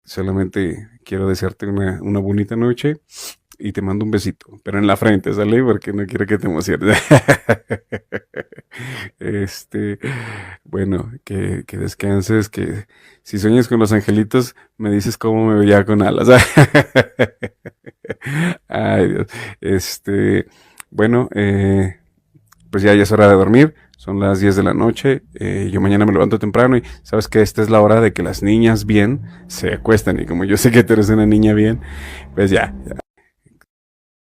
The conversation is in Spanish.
Solamente quiero desearte una bonita noche y te mando un besito, pero en la frente, ¿sale? Porque no quiero que te emociones. Este, bueno, que descanses, que si sueñas con los angelitos, me dices cómo me veía con alas. Ay, Dios. Este, bueno, pues ya es hora de dormir. Son las 10 de la noche. Yo mañana me levanto temprano y sabes que esta es la hora de que las niñas bien se acuestan. Y como yo sé que tú eres una niña bien, pues ya,